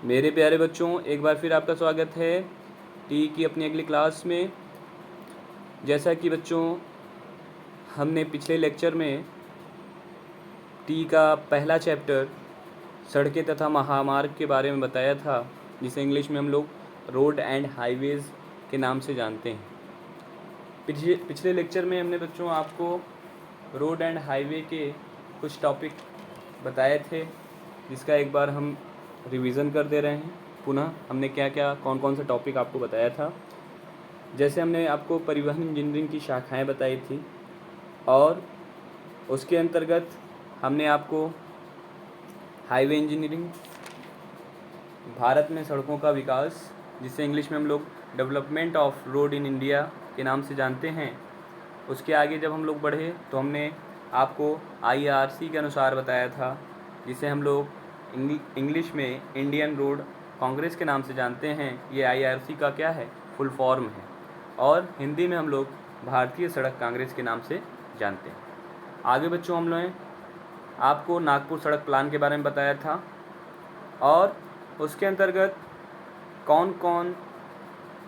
मेरे प्यारे बच्चों, एक बार फिर आपका स्वागत है टी की अपनी अगली क्लास में। जैसा कि बच्चों हमने पिछले लेक्चर में टी का पहला चैप्टर सड़कें तथा महामार्ग के बारे में बताया था, जिसे इंग्लिश में हम लोग रोड एंड हाईवेज़ के नाम से जानते हैं। पिछले लेक्चर में हमने बच्चों आपको रोड एंड हाईवे के कुछ टॉपिक बताए थे, जिसका एक बार हम रिवीज़न कर दे रहे हैं। पुनः हमने क्या क्या कौन कौन से टॉपिक आपको बताया था। जैसे हमने आपको परिवहन इंजीनियरिंग की शाखाएं बताई थी, और उसके अंतर्गत हमने आपको हाईवे इंजीनियरिंग, भारत में सड़कों का विकास, जिसे इंग्लिश में हम लोग development of road in India के नाम से जानते हैं। उसके आगे जब हम लोग बढ़े तो हमने आपको IRC के अनुसार बताया था, जिसे हम लोग इंग्लिश में इंडियन रोड कांग्रेस के नाम से जानते हैं। ये IRC का क्या है, फुल फॉर्म है, और हिंदी में हम लोग भारतीय सड़क कांग्रेस के नाम से जानते हैं। आगे बच्चों हम लोगों ने आपको नागपुर सड़क प्लान के बारे में बताया था, और उसके अंतर्गत कौन कौन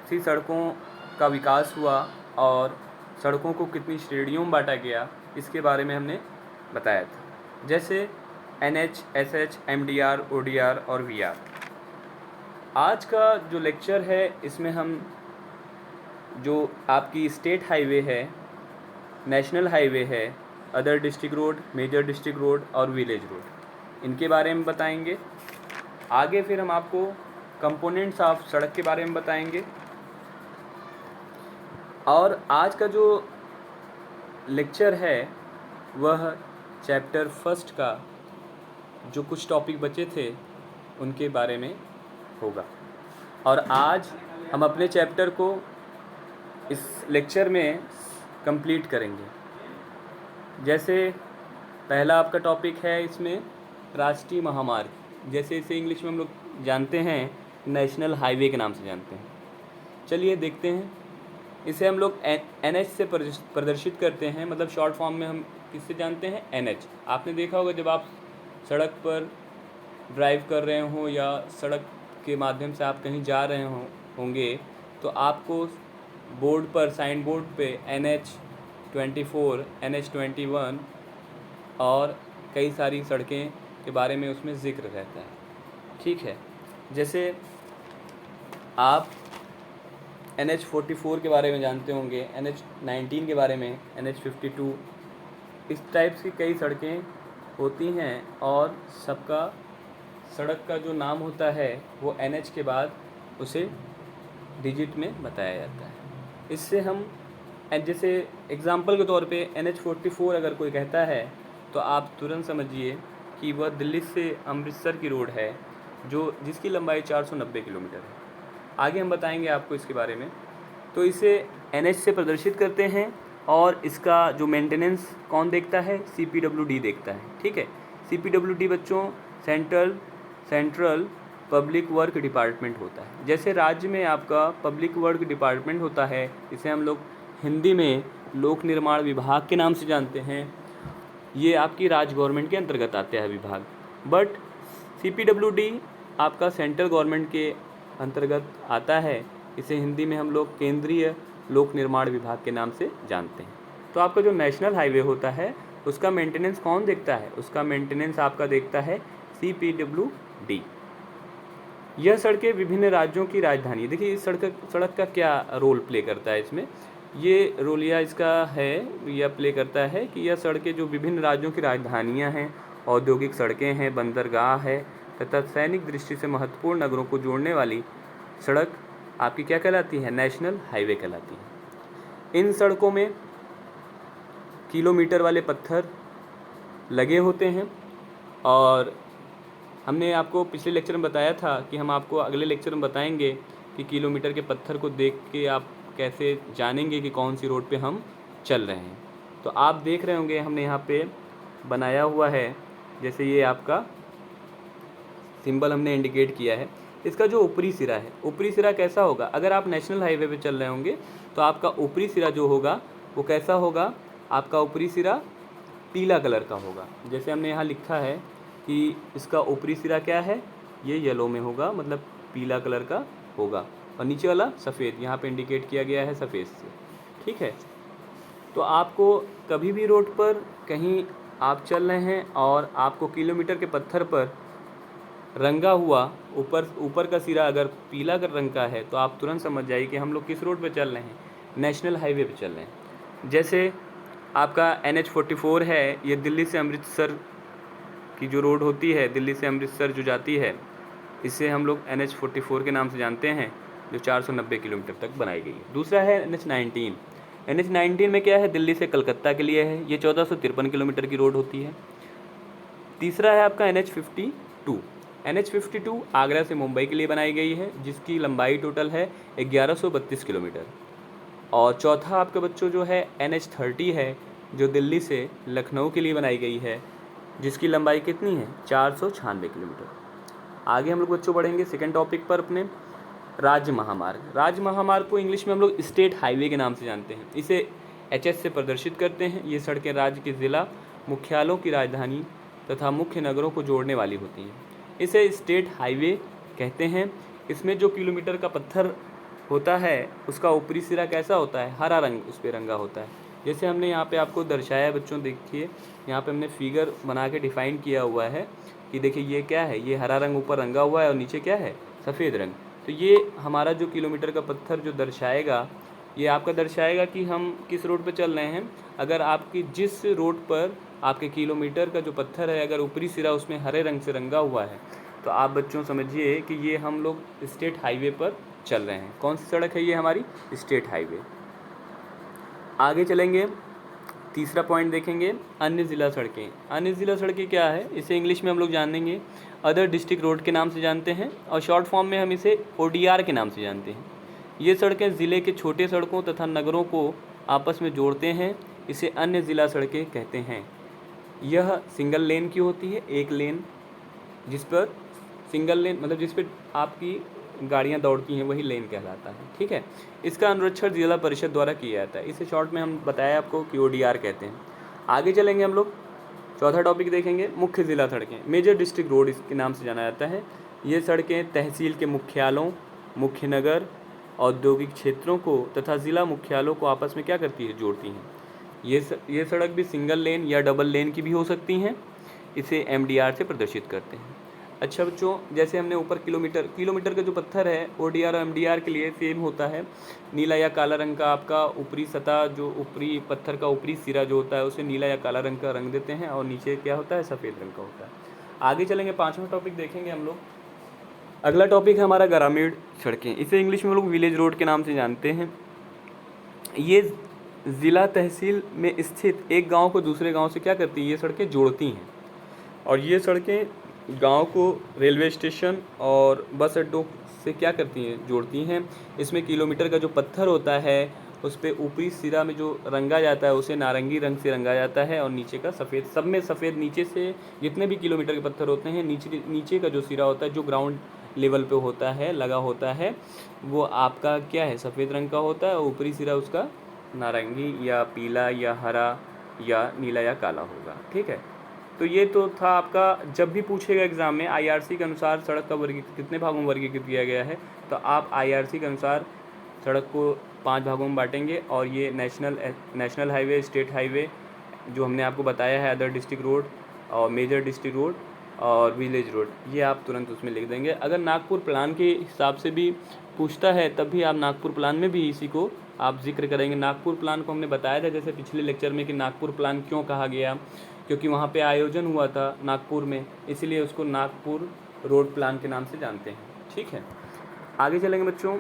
सी सड़कों का विकास हुआ और सड़कों को कितनी श्रेणियों में बांटा गया, इसके बारे में हमने बताया था। जैसे NH, SH, MDR, ODR और VR। आज का जो लेक्चर है, इसमें हम जो आपकी स्टेट हाईवे है, नेशनल हाईवे है, other district road, major district road और विलेज रोड, इनके बारे में बताएंगे। आगे फिर हम आपको कंपोनेंट्स ऑफ सड़क के बारे में बताएंगे। और आज का जो लेक्चर है वह चैप्टर फर्स्ट का जो कुछ टॉपिक बचे थे उनके बारे में होगा। और आज हम अपने चैप्टर को इस लेक्चर में कंप्लीट करेंगे। जैसे पहला आपका टॉपिक है इसमें राष्ट्रीय महामार्ग, जैसे इसे इंग्लिश में हम लोग जानते हैं नेशनल हाईवे के नाम से जानते हैं। चलिए देखते हैं। इसे हम लोग NH से प्रदर्शित करते हैं, मतलब शॉर्ट फॉर्म में हम किससे जानते हैं, NH। आपने देखा होगा जब आप सड़क पर ड्राइव कर रहे हो या सड़क के माध्यम से आप कहीं जा रहे होंगे, तो आपको बोर्ड पर, साइन बोर्ड पे NH24, NH21 और कई सारी सड़कें के बारे में उसमें ज़िक्र रहता है। ठीक है, जैसे आप NH44 के बारे में जानते होंगे, NH19 के बारे में, NH52, इस टाइप की कई सड़कें होती हैं, और सबका सड़क का जो नाम होता है वो NH के बाद उसे डिजिट में बताया जाता है। इससे हम जैसे एग्ज़ाम्पल के तौर पे NH44 अगर कोई कहता है तो आप तुरंत समझिए कि वह दिल्ली से अमृतसर की रोड है, जिसकी लंबाई 490 किलोमीटर है। आगे हम बताएंगे आपको इसके बारे में। तो इसे NH से प्रदर्शित करते हैं, और इसका जो मेंटेनेंस कौन देखता है, CPWD देखता है। ठीक है, CPWD बच्चों सेंट्रल पब्लिक वर्क डिपार्टमेंट होता है। जैसे राज्य में आपका पब्लिक वर्क डिपार्टमेंट होता है, इसे हम लोग हिंदी में लोक निर्माण विभाग के नाम से जानते हैं। ये आपकी राज्य गवर्नमेंट के अंतर्गत आते हैं विभाग, बट CPWD आपका सेंट्रल गवर्नमेंट के अंतर्गत आता है। इसे हिंदी में हम लोग केंद्रीय लोक निर्माण विभाग के नाम से जानते हैं। तो आपका जो नेशनल हाईवे होता है उसका मेंटेनेंस कौन देखता है, उसका मेंटेनेंस आपका देखता है CPWD। यह सड़कें विभिन्न राज्यों की राजधानी, देखिए इस सड़क का क्या रोल प्ले करता है इसमें, ये रोल या इसका है यह प्ले करता है कि यह सड़कें जो विभिन्न राज्यों की राजधानियां हैं, औद्योगिक सड़कें हैं, बंदरगाह है तथा सैनिक दृष्टि से महत्वपूर्ण नगरों को जोड़ने वाली सड़क आपकी क्या कहलाती है, नेशनल हाईवे कहलाती है। इन सड़कों में किलोमीटर वाले पत्थर लगे होते हैं, और हमने आपको पिछले लेक्चर में बताया था कि हम आपको अगले लेक्चर में बताएंगे कि किलोमीटर के पत्थर को देख के आप कैसे जानेंगे कि कौन सी रोड पे हम चल रहे हैं। तो आप देख रहे होंगे हमने यहाँ पे बनाया हुआ है, जैसे ये आपका सिंबल हमने इंडिकेट किया है। इसका जो ऊपरी सिरा है, ऊपरी सिरा कैसा होगा, अगर आप नेशनल हाईवे पे चल रहे होंगे तो आपका ऊपरी सिरा जो होगा वो कैसा होगा, आपका ऊपरी सिरा पीला कलर का होगा। जैसे हमने यहाँ लिखा है कि इसका ऊपरी सिरा क्या है, ये येलो में होगा, मतलब पीला कलर का होगा, और नीचे वाला सफ़ेद, यहाँ पे इंडिकेट किया गया है सफ़ेद से। ठीक है, तो आपको कभी भी रोड पर कहीं आप चल रहे हैं और आपको किलोमीटर के पत्थर पर रंगा हुआ ऊपर का सिरा अगर पीला रंग का है, तो आप तुरंत समझ जाइए कि हम लोग किस रोड पे चल रहे हैं, नेशनल हाईवे पे चल रहे हैं। जैसे आपका NH-44 है, ये दिल्ली से अमृतसर की जो रोड होती है, दिल्ली से अमृतसर जो जाती है, इसे हम लोग NH-44 के नाम से जानते हैं, जो 490 किलोमीटर तक बनाई गई है। दूसरा है NH-19। NH-19 में क्या है, दिल्ली से कलकत्ता के लिए है, ये 1453 किलोमीटर की रोड होती है। तीसरा है आपका NH-52। NH-52 आगरा से मुंबई के लिए बनाई गई है, जिसकी लंबाई टोटल है 1132 किलोमीटर। और चौथा आपके बच्चों जो है NH-30 है, जो दिल्ली से लखनऊ के लिए बनाई गई है, जिसकी लंबाई कितनी है, 496 किलोमीटर। आगे हम लोग बच्चों बढ़ेंगे सेकंड टॉपिक पर अपने, राज्य महामार्ग। राज्य महामार्ग को इंग्लिश में हम लोग स्टेट हाईवे के नाम से जानते हैं। इसे HS से प्रदर्शित करते हैं। ये सड़कें राज्य के ज़िला मुख्यालयों की राजधानी तथा मुख्य नगरों को जोड़ने वाली होती हैं। इसे स्टेट हाईवे कहते हैं। इसमें जो किलोमीटर का पत्थर होता है, उसका ऊपरी सिरा कैसा होता है, हरा रंग उस पर रंगा होता है। जैसे हमने यहाँ पे आपको दर्शाया है बच्चों, देखिए यहाँ पे हमने फिगर बना के डिफ़ाइन किया हुआ है कि देखिए ये क्या है, ये हरा रंग ऊपर रंगा हुआ है और नीचे क्या है, सफ़ेद रंग। तो ये हमारा जो किलोमीटर का पत्थर जो दर्शाएगा, ये आपका दर्शाएगा कि हम किस रोड पे चल रहे हैं। अगर आपकी जिस रोड पर आपके किलोमीटर का जो पत्थर है, अगर ऊपरी सिरा उसमें हरे रंग से रंगा हुआ है, तो आप बच्चों समझिए कि ये हम लोग स्टेट हाईवे पर चल रहे हैं। कौन सी सड़क है ये, हमारी स्टेट हाईवे। आगे चलेंगे, तीसरा पॉइंट देखेंगे, अन्य ज़िला सड़कें। अन्य ज़िला सड़कें क्या है, इसे इंग्लिश में हम लोग जानेंगे अदर डिस्ट्रिक्ट रोड के नाम से जानते हैं, और शॉर्ट फॉर्म में हम इसे ODR के नाम से जानते हैं। ये सड़कें ज़िले के छोटे सड़कों तथा नगरों को आपस में जोड़ते हैं। इसे अन्य ज़िला सड़कें कहते हैं। यह सिंगल लेन की होती है, एक लेन, जिस पर सिंगल लेन मतलब जिस पर आपकी गाड़ियाँ दौड़ती हैं, वही लेन कहलाता है। ठीक है, इसका अनुरक्षण जिला परिषद द्वारा किया जाता है। इसे शॉर्ट में हम बताया आपको कि ODR कहते हैं। आगे चलेंगे हम लोग, चौथा टॉपिक देखेंगे, मुख्य ज़िला सड़कें। मेजर डिस्ट्रिक्ट रोड इसके नाम से जाना जाता है। ये सड़कें तहसील के मुख्यालयों, मुख्य नगर, औद्योगिक क्षेत्रों को तथा ज़िला मुख्यालयों को आपस में क्या करती है, जोड़ती हैं। ये सड़क भी सिंगल लेन या डबल लेन की भी हो सकती हैं। इसे MDR से प्रदर्शित करते हैं। अच्छा बच्चों, जैसे हमने ऊपर किलोमीटर का जो पत्थर है, ODR और MDR के लिए सेम होता है। नीला या काला रंग का आपका ऊपरी सतह, जो ऊपरी पत्थर का ऊपरी सिरा जो होता है, उसे नीला या काला रंग का रंग देते हैं, और नीचे क्या होता है, सफ़ेद रंग का होता है। आगे चलेंगे, पाँचवा टॉपिक देखेंगे हम लोग। अगला टॉपिक है हमारा ग्रामीण सड़कें। इसे इंग्लिश में हम लोग विलेज रोड के नाम से जानते हैं। ये ज़िला तहसील में स्थित एक गांव को दूसरे गांव से क्या करती है, ये सड़कें जोड़ती हैं। और ये सड़कें गांव को रेलवे स्टेशन और बस अड्डों से क्या करती हैं, जोड़ती हैं। इसमें किलोमीटर का जो पत्थर होता है, उस पर ऊपरी सिरा में जो रंगा जाता है, उसे नारंगी रंग से रंगा जाता है, और नीचे का सफ़ेद, सब में सफ़ेद। नीचे से जितने भी किलोमीटर के पत्थर होते हैं, नीचे का जो सिरा होता है, जो ग्राउंड लेवल पे होता है, लगा होता है, वो आपका क्या है, सफ़ेद रंग का होता है, और ऊपरी सिरा उसका नारंगी या पीला या हरा या नीला या काला होगा। ठीक है, तो ये तो था आपका। जब भी पूछेगा एग्ज़ाम में, IRC के अनुसार सड़क का कितने भागों में वर्गीकृत किया गया है, तो आप IRC के अनुसार सड़क को 5 भागों में बांटेंगे। और ये नेशनल हाईवे, स्टेट हाईवे जो हमने आपको बताया है, अदर डिस्ट्रिक्ट रोड और मेजर डिस्ट्रिक्ट रोड और विलेज रोड, ये आप तुरंत उसमें लिख देंगे। अगर नागपुर प्लान के हिसाब से भी पूछता है, तब भी आप नागपुर प्लान में भी इसी को आप जिक्र करेंगे। नागपुर प्लान को हमने बताया था जैसे पिछले लेक्चर में कि नागपुर प्लान क्यों कहा गया, क्योंकि वहाँ पे आयोजन हुआ था नागपुर में, इसलिए उसको नागपुर रोड प्लान के नाम से जानते हैं। ठीक है, आगे चलेंगे बच्चों।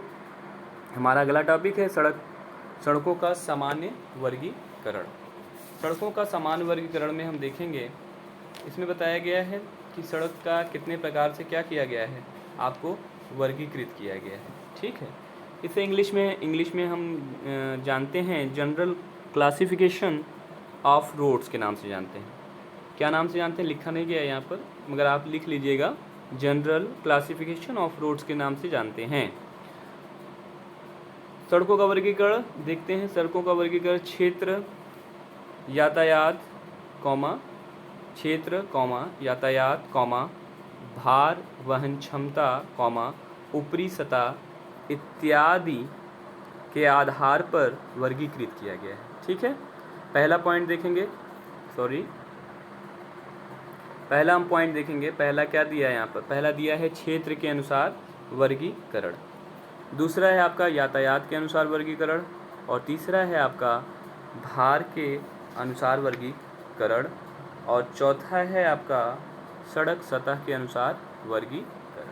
हमारा अगला टॉपिक है सड़कों का सामान्य वर्गीकरण। सड़कों का सामान्य वर्गीकरण में हम देखेंगे, इसमें बताया गया है कि सड़क का कितने प्रकार से क्या किया गया है, आपको वर्गीकृत किया गया है। ठीक है, इसे इंग्लिश में हम जानते हैं जनरल क्लासिफिकेशन ऑफ रोड्स के नाम से जानते हैं। क्या नाम से जानते हैं, लिखा नहीं गया है यहाँ पर, मगर आप लिख लीजिएगा, जनरल क्लासिफिकेशन ऑफ रोड्स के नाम से जानते हैं। सड़कों का वर्गीकरण देखते हैं। सड़कों का वर्गीकरण क्षेत्र, यातायात, यातायात, भार वहन क्षमता कॉमा ऊपरी सतह इत्यादि के आधार पर वर्गीकृत किया गया है। ठीक है, पहला पॉइंट देखेंगे, पहला हम पॉइंट देखेंगे। पहला क्या दिया है यहाँ पर? पहला दिया है क्षेत्र के अनुसार वर्गीकरण, दूसरा है आपका यातायात के अनुसार वर्गीकरण, और तीसरा है आपका भार के अनुसार वर्गीकरण, और चौथा है आपका सड़क सतह के अनुसार वर्गीकरण।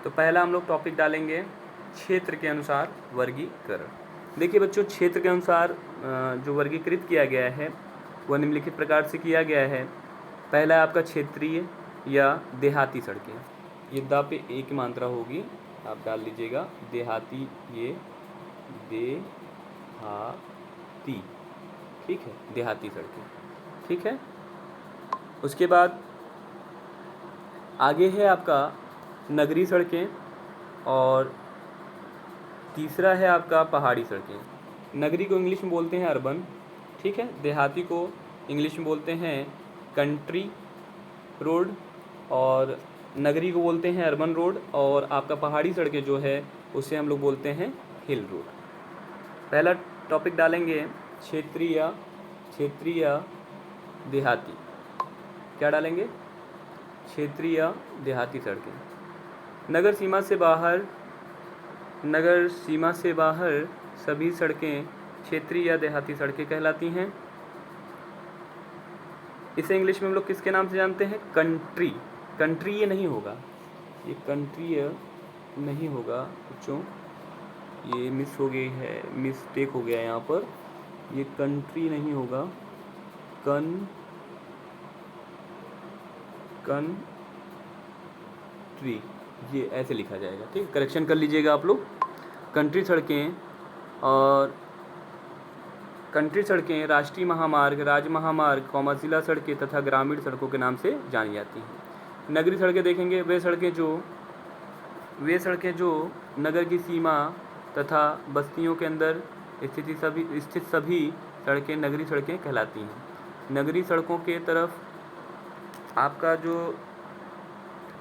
तो पहला हम लोग टॉपिक डालेंगे क्षेत्र के अनुसार वर्गीकरण। देखिए बच्चों, क्षेत्र के अनुसार जो वर्गीकृत किया गया है वह निम्नलिखित प्रकार से किया गया है। पहला है आपका क्षेत्रीय या देहाती सड़कें, ये दा पे एक मात्रा होगी, आप डाल लीजिएगा, देहाती, ये देहाती, ठीक है, देहाती सड़कें। ठीक है, उसके बाद आगे है आपका नगरीय सड़कें, और तीसरा है आपका पहाड़ी सड़कें। नगरी को इंग्लिश में बोलते हैं अर्बन, ठीक है, देहाती को इंग्लिश में बोलते हैं कंट्री रोड, और नगरी को बोलते हैं अर्बन रोड, और आपका पहाड़ी सड़कें जो है उसे हम लोग बोलते हैं हिल रोड। पहला टॉपिक डालेंगे क्षेत्रीय देहाती। क्या डालेंगे? क्षेत्रीय देहाती सड़कें। नगर सीमा से बाहर सभी सड़कें क्षेत्रीय या देहाती सड़कें कहलाती हैं। इसे इंग्लिश में हम लोग किसके नाम से जानते हैं? कंट्री ये नहीं होगा, ये कंट्री नहीं होगा बच्चों, ये मिस हो गई है, मिस्टेक हो गया यहाँ पर, ये कंट्री नहीं होगा, कंट्री ये ऐसे लिखा जाएगा। ठीक, करेक्शन कर लीजिएगा आप लोग। कंट्री सड़कें राष्ट्रीय महामार्ग, राज्य महामार्ग, जिला सड़कें तथा ग्रामीण सड़कों के नाम से जानी जाती हैं। नगरीय सड़कें देखेंगे, वे सड़कें जो नगर की सीमा तथा बस्तियों के अंदर स्थित सभी सड़कें नगरीय सड़कें कहलाती हैं। नगरीय सड़कों के तरफ आपका जो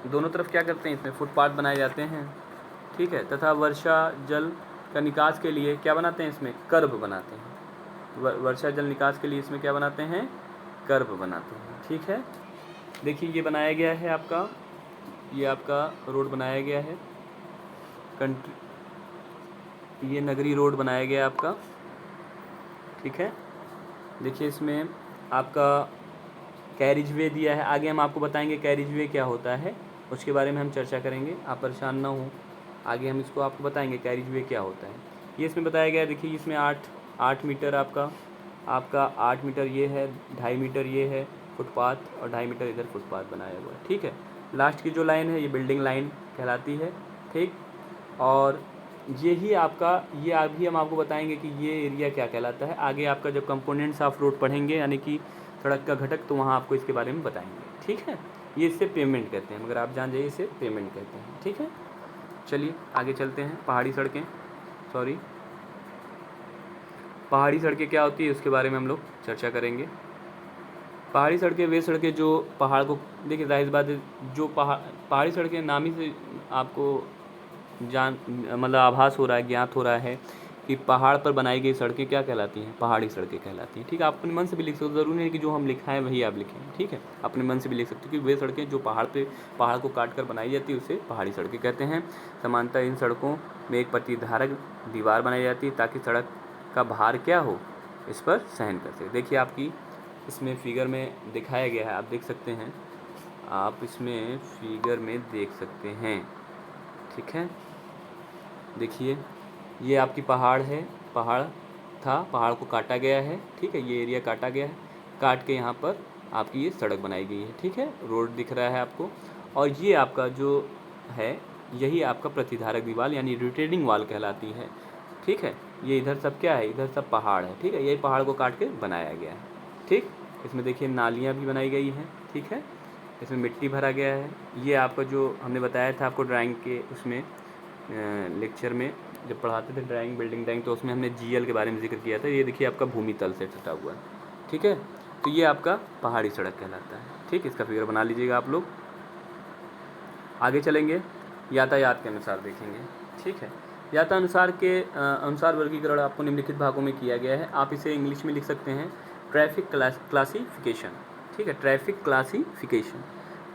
दोनों तरफ क्या करते हैं, इसमें फुटपाथ बनाए जाते हैं, ठीक है, तथा वर्षा जल का निकास के लिए क्या बनाते हैं, इसमें कर्ब बनाते हैं। वर्षा जल निकास के लिए इसमें क्या बनाते हैं? कर्ब बनाते हैं। ठीक है, देखिए ये बनाया गया है आपका, ये आपका रोड बनाया गया है, ये नगरी रोड बनाया गया आपका। ठीक है, देखिए इसमें आपका कैरिज वे दिया है। आगे हम आपको बताएंगे कैरिज वे क्या होता है, उसके बारे में हम चर्चा करेंगे, आप परेशान ना हो, आगे हम इसको आपको बताएंगे कैरिज वे क्या होता है। ये इसमें बताया गया है, देखिए इसमें 8 मीटर आपका 8 मीटर ये है, 2.5 मीटर ये है फुटपाथ, और 2.5 मीटर इधर फुटपाथ बनाया हुआ है। ठीक है, लास्ट की जो लाइन है ये बिल्डिंग लाइन कहलाती है। ठीक, और यही आपका, ये अभी हम आपको बताएंगे कि ये एरिया क्या कहलाता है। आगे आपका जब कंपोनेंट्स ऑफ रोड पढ़ेंगे, यानी कि सड़क का घटक, तो वहाँ आपको इसके बारे में बताएंगे। ठीक है, ये इससे पेमेंट कहते हैं, मगर आप जान जाइए इसे पेमेंट कहते हैं। ठीक है, चलिए आगे चलते हैं। पहाड़ी सड़कें क्या होती है उसके बारे में हम लोग चर्चा करेंगे। पहाड़ी सड़कें वे सड़कें जो पहाड़ को, देखिए जाहिर बात है, जो पहाड़ी सड़कें नाम ही से आपको मतलब आभास हो रहा है, ज्ञात हो रहा है कि पहाड़ पर बनाई गई सड़कें क्या कहलाती हैं? पहाड़ी सड़कें कहलाती हैं। ठीक है, आप अपने मन से भी लिख सकते हो, ज़रूरी नहीं कि जो हम लिखा है वही आप लिखें। ठीक है, अपने मन से भी लिख सकते हो कि वे सड़कें जो पहाड़ को काट कर बनाई जाती है उसे पहाड़ी सड़कें कहते हैं। समानतः इन सड़कों में एक प्रतिधारक दीवार बनाई जाती है ताकि सड़क का भार क्या हो, इस पर सहन कर सके। देखिए आपकी इसमें फिगर में दिखाया गया है, आप देख सकते हैं, आप इसमें फिगर में देख सकते हैं। ठीक है, देखिए ये आपकी पहाड़ है, पहाड़ को काटा गया है। ठीक है, ये एरिया काटा गया है, काट के यहाँ पर आपकी ये सड़क बनाई गई है। ठीक है, रोड दिख रहा है आपको, और ये आपका जो है यही आपका प्रतिधारक दीवार यानी रिटेनिंग वॉल कहलाती है। ठीक है, ये इधर सब क्या है, इधर सब पहाड़ है। ठीक है, यही पहाड़ को काट के बनाया गया है। ठीक, इसमें देखिए नालियाँ भी बनाई गई हैं। ठीक है, इसमें मिट्टी भरा गया है। ये आपका जो हमने बताया था आपको ड्राइंग के उसमें लेक्चर में जब पढ़ाते थे ड्राइंग, बिल्डिंग ड्राइंग, तो उसमें हमने GL के बारे में जिक्र किया था। ये देखिए आपका भूमि तल से सटा हुआ है। ठीक है, तो ये आपका पहाड़ी सड़क कहलाता है। ठीक, इसका फिगर बना लीजिएगा आप लोग। आगे चलेंगे, यातायात के अनुसार देखेंगे। ठीक है, यातानुसार के अनुसार वर्गीकरण आपको निम्नलिखित भागों में किया गया है। आप इसे इंग्लिश में लिख सकते हैं ट्रैफिक क्लासिफिकेशन। ठीक है, ट्रैफिक क्लासिफिकेशन।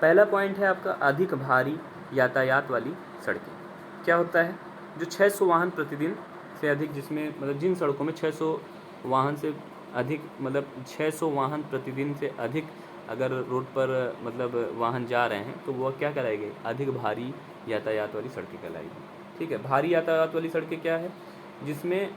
पहला पॉइंट है आपका अधिक भारी यातायात वाली सड़कें। क्या होता है, जो 600 वाहन प्रतिदिन से अधिक, जिसमें मतलब जिन सड़कों में 600 वाहन से अधिक, मतलब 600 वाहन प्रतिदिन से अधिक अगर रोड पर मतलब वाहन जा रहे हैं तो वह क्या कहलाएगी, अधिक भारी यातायात वाली सड़कें कहलाएगी। ठीक है, भारी यातायात वाली सड़कें क्या है, जिसमें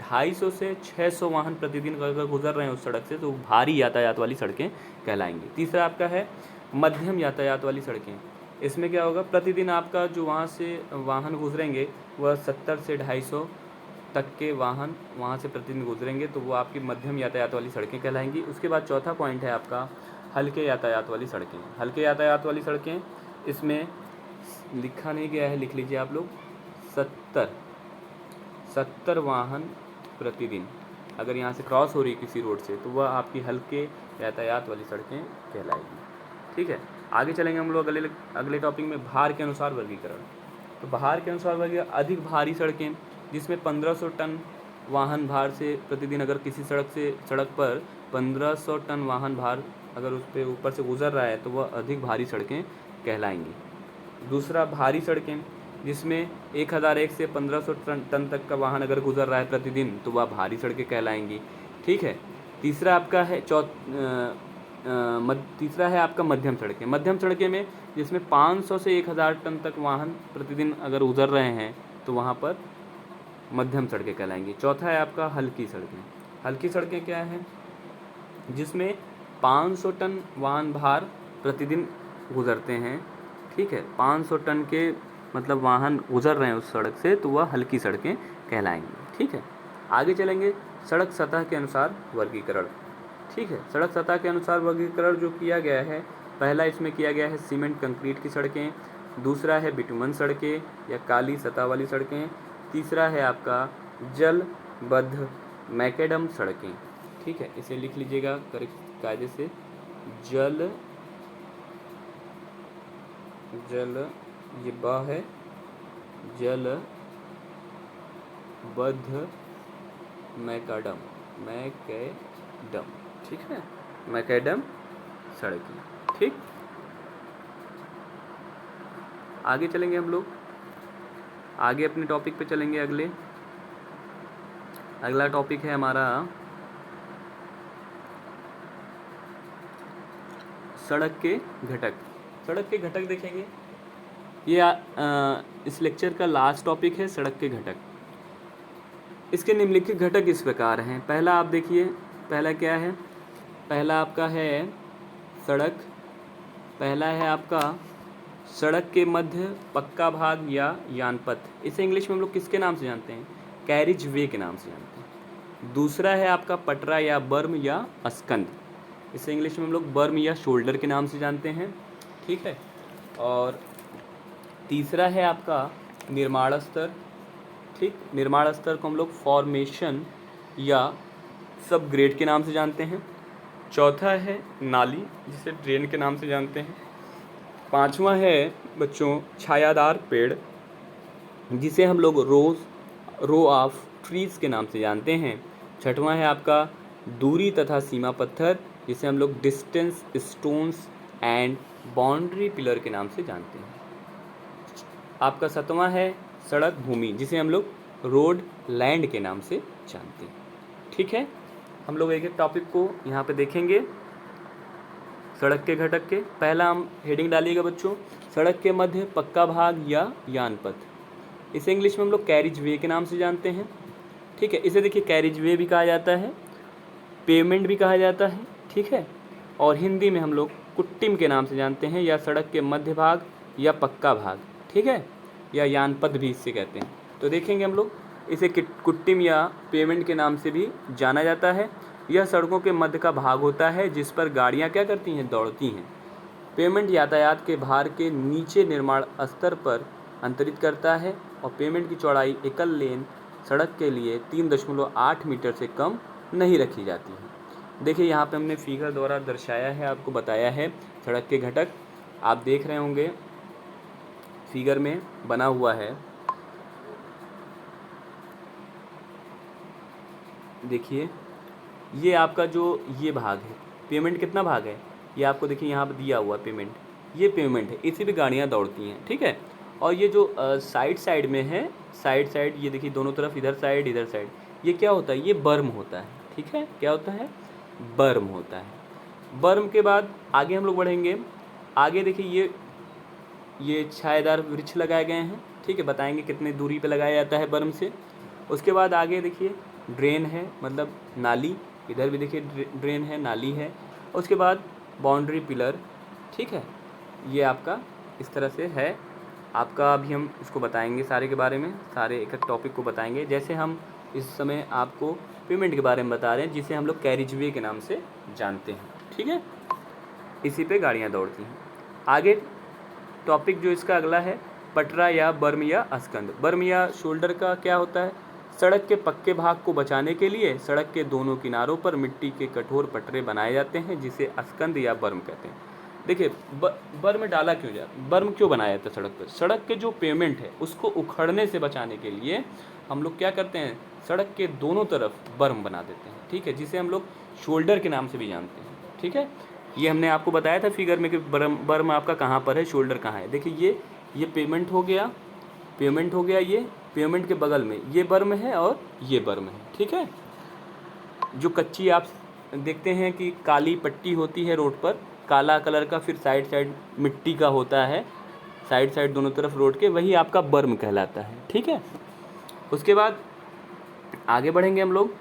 250 से 600 वाहन प्रतिदिन अगर गुजर रहे हैं उस सड़क से तो भारी यातायात वाली सड़कें कहलाएंगी। तीसरा आपका है मध्यम यातायात वाली सड़कें। इसमें क्या होगा, प्रतिदिन आपका जो वहाँ से वाहन गुजरेंगे वह 70 से 250 तक के वाहन वहाँ से प्रतिदिन गुजरेंगे, तो वो आपकी मध्यम यातायात वाली सड़कें कहलाएंगी। उसके बाद चौथा पॉइंट है आपका हल्के यातायात वाली सड़कें। हल्के यातायात वाली सड़कें, इसमें लिखा नहीं गया है, लिख लीजिए आप लोग, 70 वाहन प्रतिदिन अगर यहाँ से क्रॉस हो रही है किसी रोड से तो वह आपकी हल्के यातायात वाली सड़कें कहलाएगी। ठीक है, आगे चलेंगे हम लोग अगले टॉपिक में, भार के अनुसार वर्गीकरण। तो भार के अनुसार वर्गीकरण, अधिक भारी सड़कें जिसमें 1500 टन वाहन भार से प्रतिदिन अगर किसी सड़क पर 1500 टन वाहन भार अगर उस पर ऊपर से गुजर रहा है तो वह अधिक भारी सड़कें कहलाएंगी। दूसरा, भारी सड़कें जिसमें 1001 से 1500 टन तक का वाहन अगर गुजर रहा है प्रतिदिन तो वह भारी सड़कें कहलाएंगी। ठीक है, तीसरा आपका है तीसरा है आपका मध्यम सड़कें। मध्यम सड़कें में जिसमें 500 से 1000 टन तक वाहन प्रतिदिन अगर गुजर रहे हैं तो वहाँ पर मध्यम सड़कें कहलाएंगी। चौथा है आपका हल्की सड़कें। हल्की सड़कें क्या है, जिसमें 500 टन वाहन भार प्रतिदिन गुजरते हैं। ठीक है, 500 टन के मतलब वाहन गुजर रहे हैं उस सड़क से तो वह हल्की सड़कें कहलाएंगी। ठीक है, आगे चलेंगे, सड़क सतह के अनुसार वर्गीकरण। ठीक है, सड़क सतह के अनुसार वर्गीकरण जो किया गया है, पहला इसमें किया गया है सीमेंट कंक्रीट की सड़कें, दूसरा है बिटुमन सड़कें या काली सतह वाली सड़कें, तीसरा है आपका जलबद्ध मैकेडम सड़कें। ठीक है, इसे लिख लीजिएगा करेक्ट कायदे से, ये बा है, जलबद्ध मैकेडम। ठीक है, मैकेडम सड़कें। ठीक, आगे चलेंगे हम लोग, आगे अपने टॉपिक पे चलेंगे। अगला टॉपिक है हमारा सड़क के घटक। सड़क के घटक देखेंगे, ये इस लेक्चर का लास्ट टॉपिक है, सड़क के घटक। इसके निम्नलिखित घटक इस प्रकार हैं। पहला आप देखिए, पहला क्या है, पहला आपका है सड़क, पहला है आपका सड़क के मध्य पक्का भाग या यानपथ। इसे इंग्लिश में हम लोग किसके नाम से जानते हैं, कैरिज वे के नाम से जानते हैं। दूसरा है आपका पटरा या बर्म या स्कंद, इसे इंग्लिश में हम लोग बर्म या शोल्डर के नाम से जानते हैं। ठीक है, और तीसरा है आपका निर्माण स्तर। ठीक, निर्माण स्तर को हम लोग फॉर्मेशन या सब ग्रेड के नाम से जानते हैं। चौथा है नाली, जिसे ड्रेन के नाम से जानते हैं। पांचवा है बच्चों छायादार पेड़, जिसे हम लोग रो ऑफ ट्रीज के नाम से जानते हैं। छठवां है आपका दूरी तथा सीमा पत्थर, जिसे हम लोग distance stones and boundary pillar के नाम से जानते हैं। आपका सातवां है सड़क भूमि, जिसे हम लोग रोड लैंड के नाम से जानते हैं। ठीक है, हम लोग एक एक टॉपिक को यहाँ पे देखेंगे सड़क के घटक के। पहला हम हेडिंग डालिएगा बच्चों, सड़क के मध्य पक्का भाग या यानपथ। इसे इंग्लिश में हम लोग कैरिज वे के नाम से जानते हैं। ठीक है, इसे देखिए कैरिज वे भी कहा जाता है, पेमेंट भी कहा जाता है। ठीक है, और हिंदी में हम लोग कुट्टिम के नाम से जानते हैं, या सड़क के मध्य भाग या पक्का भाग। ठीक है, या यानपथ भी इससे कहते हैं। तो देखेंगे हम लोग, इसे कुट्टिम या पेमेंट के नाम से भी जाना जाता है। यह सड़कों के मध्य का भाग होता है जिस पर गाड़ियाँ क्या करती हैं, दौड़ती हैं। पेमेंट यातायात के भार के नीचे निर्माण स्तर पर अंतरित करता है, और पेमेंट की चौड़ाई एकल लेन सड़क के लिए 3.8 मीटर से कम नहीं रखी जाती है। देखिए यहाँ पे हमने फिगर द्वारा दर्शाया है, आपको बताया है सड़क के घटक। आप देख रहे होंगे फिगर में बना हुआ है, देखिए ये आपका जो ये भाग है, पेमेंट कितना भाग है ये आपको देखिए यहाँ पर दिया हुआ पेमेंट, ये पेमेंट है, इसी पे गाड़ियाँ दौड़ती हैं, ठीक है। और ये जो साइड में है, साइड ये देखिए दोनों तरफ, इधर साइड, ये क्या होता है, ये बर्म होता है, ठीक है। क्या होता है, बर्म होता है। बर्म के बाद आगे हम लोग बढ़ेंगे, आगे देखिए ये छायादार वृक्ष लगाए गए हैं, ठीक है, बताएंगे कितने दूरी पे लगाया जाता है बर्म से। उसके बाद आगे देखिए ड्रेन है, मतलब नाली, इधर भी देखिए ड्रेन है, नाली है। उसके बाद बाउंड्री पिलर, ठीक है, ये आपका इस तरह से है आपका। अभी हम इसको बताएंगे सारे के बारे में, सारे एक एक टॉपिक को बताएंगे। जैसे हम इस समय आपको पेमेंट के बारे में बता रहे हैं, जिसे हम लोग कैरिज वे के नाम से जानते हैं, ठीक है, इसी पे गाड़ियाँ दौड़ती हैं। आगे टॉपिक जो इसका अगला है, पटरा या बर्म या अस्कंद। बर्म या शोल्डर का क्या होता है, सड़क के पक्के भाग को बचाने के लिए सड़क के दोनों किनारों पर मिट्टी के कठोर पटरे बनाए जाते हैं, जिसे अस्कंद या बर्म कहते हैं। देखिए बर्म डाला क्यों जाता, बर्म क्यों बनाया जाता है सड़क पर, सड़क के जो पेमेंट है उसको उखड़ने से बचाने के लिए हम लोग क्या करते हैं, सड़क के दोनों तरफ बर्म बना देते हैं, ठीक है, जिसे हम लोग शोल्डर के नाम से भी जानते हैं, ठीक है। ये हमने आपको बताया था फिगर में कि बर्म आपका कहाँ पर है, शोल्डर कहाँ है। देखिए ये पेमेंट हो गया, ये पेमेंट के बगल में ये बर्म है और ये बर्म है, ठीक है। जो कच्ची आप देखते हैं कि काली पट्टी होती है रोड पर, काला कलर का, फिर साइड मिट्टी का होता है, साइड दोनों तरफ रोड के, वही आपका बर्म कहलाता है, ठीक है। उसके बाद आगे बढ़ेंगे हम लोग,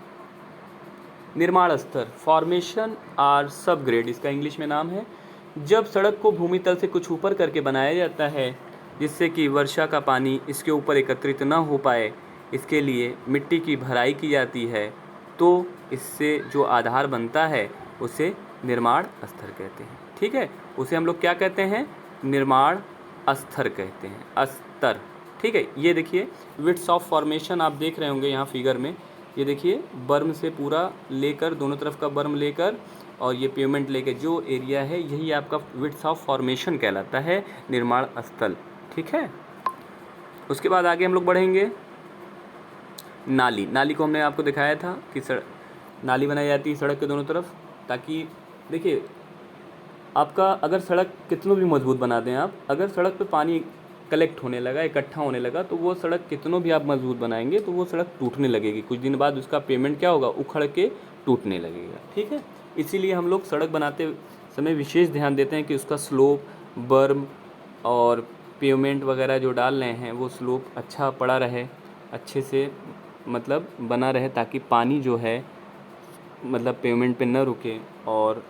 निर्माण स्तर, फॉर्मेशन आर सब ग्रेड इसका इंग्लिश में नाम है। जब सड़क को भूमि तल से कुछ ऊपर करके बनाया जाता है जिससे कि वर्षा का पानी इसके ऊपर एकत्रित न हो पाए, इसके लिए मिट्टी की भराई की जाती है, तो इससे जो आधार बनता है उसे निर्माण स्तर कहते हैं, ठीक है। उसे हम लोग क्या कहते हैं, निर्माण स्तर कहते हैं, स्तर, ठीक है। ये देखिए विड्थ ऑफ फॉर्मेशन आप देख रहे होंगे यहाँ फिगर में, ये देखिए बर्म से पूरा लेकर, दोनों तरफ का बर्म लेकर और ये पेमेंट लेकर जो एरिया है, यही आपका विड्थ ऑफ फॉर्मेशन कहलाता है, निर्माण स्थल, ठीक है। उसके बाद आगे हम लोग बढ़ेंगे, नाली को हमने आपको दिखाया था कि नाली बनाई जाती है सड़क के दोनों तरफ, ताकि देखिए आपका अगर सड़क कितनों भी मजबूत बना दें आप, अगर सड़क पे पानी कलेक्ट होने लगा, इकट्ठा होने लगा, तो वो सड़क कितनों भी आप मजबूत बनाएंगे तो वो सड़क टूटने लगेगी, कुछ दिन बाद उसका पेमेंट क्या होगा, उखड़ के टूटने लगेगा, ठीक है। इसीलिए हम लोग सड़क बनाते समय विशेष ध्यान देते हैं कि उसका स्लोप, बर्म और पेमेंट वगैरह जो डाल रहे हैं वो स्लोप अच्छा पड़ा रहे, अच्छे से मतलब बना रहे, ताकि पानी जो है मतलब पेमेंट पे न रुके। और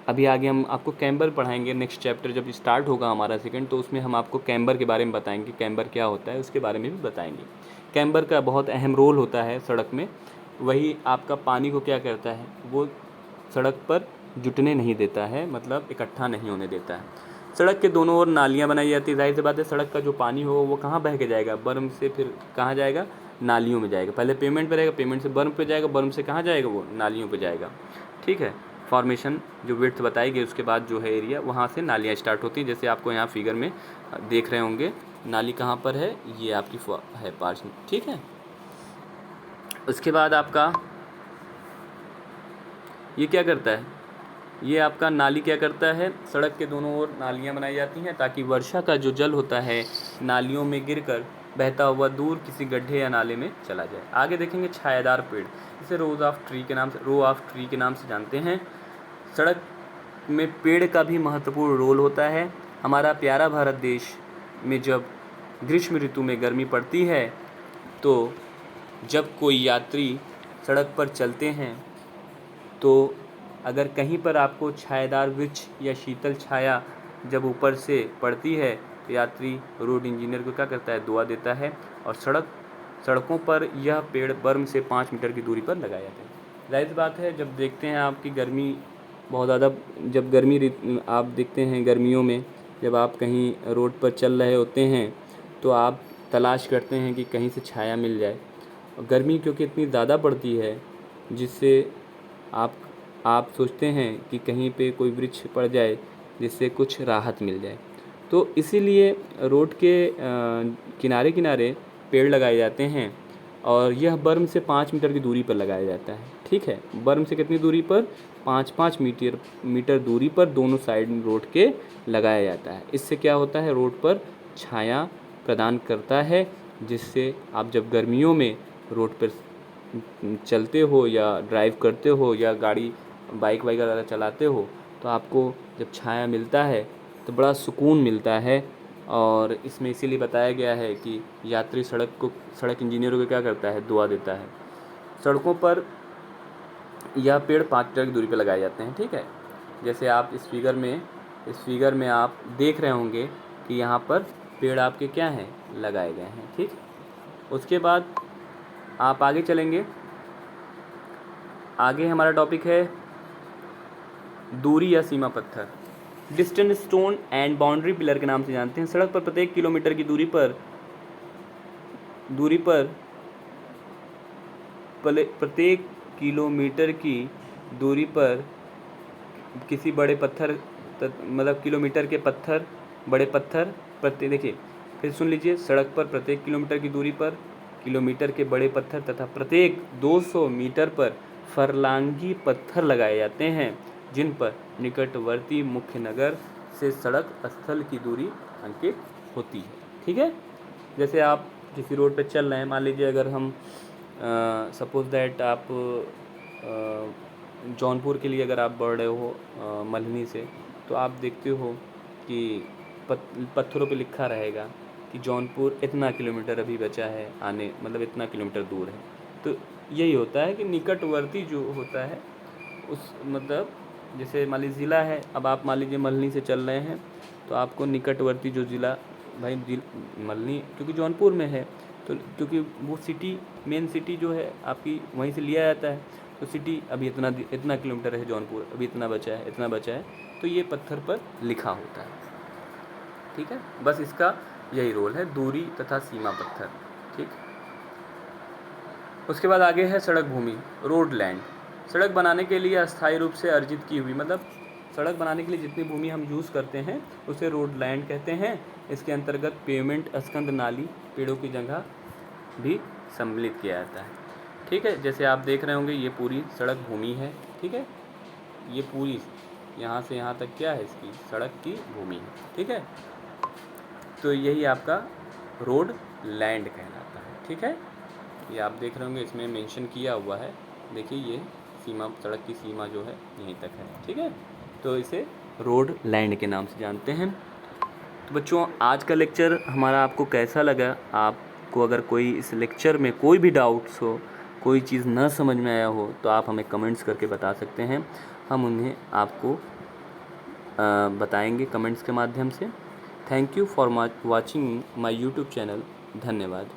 अभी आगे हम आपको कैम्बर पढ़ाएंगे, नेक्स्ट चैप्टर जब स्टार्ट होगा हमारा सेकंड, तो उसमें हम आपको कैम्बर के बारे में बताएंगे, कैम्बर क्या होता है उसके बारे में भी बताएंगे। कैम्बर का बहुत अहम रोल होता है सड़क में, वही आपका पानी को क्या करता है, वो सड़क पर जुटने नहीं देता है, मतलब इकट्ठा नहीं होने देता है। सड़क के दोनों ओर नालियाँ बनाई जाती है, जाहिर सी बात है सड़क का जो पानी हो वो कहाँ बह के जाएगा, बर्म से फिर कहाँ जाएगा, नालियों में जाएगा। पहले पेमेंट पे रहेगा, पेमेंट से बर्म पे जाएगा, बर्म से कहाँ जाएगा, वो नालियों पे जाएगा, ठीक है। फॉर्मेशन जो विड्थ बताई गई, उसके बाद जो है एरिया, वहाँ से नालियाँ स्टार्ट होती हैं, जैसे आपको यहाँ फिगर में देख रहे होंगे नाली कहाँ पर है, ये आपकी है पार्सल, ठीक है। उसके बाद आपका ये क्या करता है, ये आपका नाली क्या करता है, सड़क के दोनों ओर नालियाँ बनाई जाती हैं ताकि वर्षा का जो जल होता है नालियों में गिरकर बहता हुआ दूर किसी गड्ढे या नाले में चला जाए। आगे देखेंगे छायादार पेड़, इसे रो ऑफ ट्री के नाम से जानते हैं। सड़क में पेड़ का भी महत्वपूर्ण रोल होता है। हमारा प्यारा भारत देश में जब ग्रीष्म ऋतु में गर्मी पड़ती है, तो जब कोई यात्री सड़क पर चलते हैं तो अगर कहीं पर आपको छायादार वृक्ष या शीतल छाया जब ऊपर से पड़ती है, तो यात्री रोड इंजीनियर को क्या करता है, दुआ देता है, और सड़कों पर यह पेड़ बर्म से 5 मीटर की दूरी पर लगाया जाता है। जाहिर बात है, जब देखते हैं आपकी गर्मी बहुत ज़्यादा, जब गर्मी आप देखते हैं गर्मियों में जब आप कहीं रोड पर चल रहे होते हैं तो आप तलाश करते हैं कि कहीं से छाया मिल जाए। और गर्मी क्योंकि इतनी ज़्यादा पड़ती है, जिससे आप सोचते हैं कि कहीं पे कोई वृक्ष पड़ जाए जिससे कुछ राहत मिल जाए। तो इसीलिए रोड के किनारे किनारे पेड़ लगाए जाते हैं और यह बर्म से 5 मीटर की दूरी पर लगाया जाता है। ठीक है, बर्म से कितनी दूरी पर? 5-5 मीटर दूरी पर दोनों साइड रोड के लगाया जाता है। इससे क्या होता है, रोड पर छाया प्रदान करता है, जिससे आप जब गर्मियों में रोड पर चलते हो या ड्राइव करते हो या गाड़ी बाइक वगैरह चलाते हो तो आपको जब छाया मिलता है तो बड़ा सुकून मिलता है। और इसमें इसीलिए बताया गया है कि यात्री सड़क इंजीनियरों को क्या करता है, दुआ देता है। सड़कों पर यह पेड़ 5 मीटर की दूरी पर लगाए जाते हैं। ठीक है, जैसे आप इस फिगर में आप देख रहे होंगे कि यहाँ पर पेड़ आपके क्या हैं, लगाए गए हैं। ठीक, उसके बाद आप आगे चलेंगे। आगे हमारा टॉपिक है दूरी या सीमा पत्थर। Distance stone and boundary pillar के नाम से जानते हैं। सड़क पर प्रत्येक किलोमीटर की दूरी पर प्रत्येक किलोमीटर की दूरी पर किसी बड़े पत्थर मतलब किलोमीटर के पत्थर, बड़े पत्थर देखिए फिर सुन लीजिए, सड़क पर प्रत्येक किलोमीटर की दूरी पर किलोमीटर के बड़े पत्थर तथा प्रत्येक 200 मीटर पर फरलांगी पत्थर लगाए जाते हैं, जिन पर निकटवर्ती मुख्य नगर से सड़क स्थल की दूरी अंकित होती है। ठीक है, जैसे आप किसी रोड पर चल रहे हैं, मान लीजिए अगर हम सपोज दैट आप जौनपुर के लिए अगर आप बढ़ रहे हो मल्हनी से, तो आप देखते हो कि पत्थरों पे लिखा रहेगा कि जौनपुर इतना किलोमीटर अभी बचा है आने, मतलब इतना किलोमीटर दूर है। तो यही होता है कि निकटवर्ती जो होता है उस मतलब जैसे मान लीजिए ज़िला है, अब आप मान लीजिए मल्हनी से चल रहे हैं तो आपको निकटवर्ती जो ज़िला, भाई मल्हनी क्योंकि जौनपुर में है तो क्योंकि वो सिटी मेन सिटी जो है आपकी वहीं से लिया जाता है, तो सिटी अभी इतना किलोमीटर है, जौनपुर अभी इतना बचा है, तो ये पत्थर पर लिखा होता है। ठीक है, बस इसका यही रोल है, दूरी तथा सीमा पत्थर। ठीक, उसके बाद आगे है सड़क भूमि, रोड लैंड। सड़क बनाने के लिए अस्थायी रूप से अर्जित की हुई, मतलब सड़क बनाने के लिए जितनी भूमि हम यूज़ करते हैं उसे रोड लैंड कहते हैं। इसके अंतर्गत पेवमेंट, स्कंद नाली, पेड़ों की जगह भी सम्मिलित किया जाता है। ठीक है, जैसे आप देख रहे होंगे ये पूरी सड़क भूमि है। ठीक है, ये पूरी यहाँ से यहाँ तक क्या है, इसकी सड़क की भूमि है। ठीक है, तो यही आपका रोड लैंड कहलाता है। ठीक है, ये आप देख रहे होंगे इसमें मेंशन किया हुआ है, देखिए ये सीमा, सड़क की सीमा जो है यहीं तक है। ठीक है, तो इसे रोड लैंड के नाम से जानते हैं। तो बच्चों, आज का लेक्चर हमारा आपको कैसा लगा? आपको अगर कोई इस लेक्चर में कोई भी डाउट्स हो, कोई चीज़ न समझ में आया हो, तो आप हमें कमेंट्स करके बता सकते हैं, हम उन्हें आपको बताएंगे कमेंट्स के माध्यम से। Thank you for watching my YouTube channel. धन्यवाद।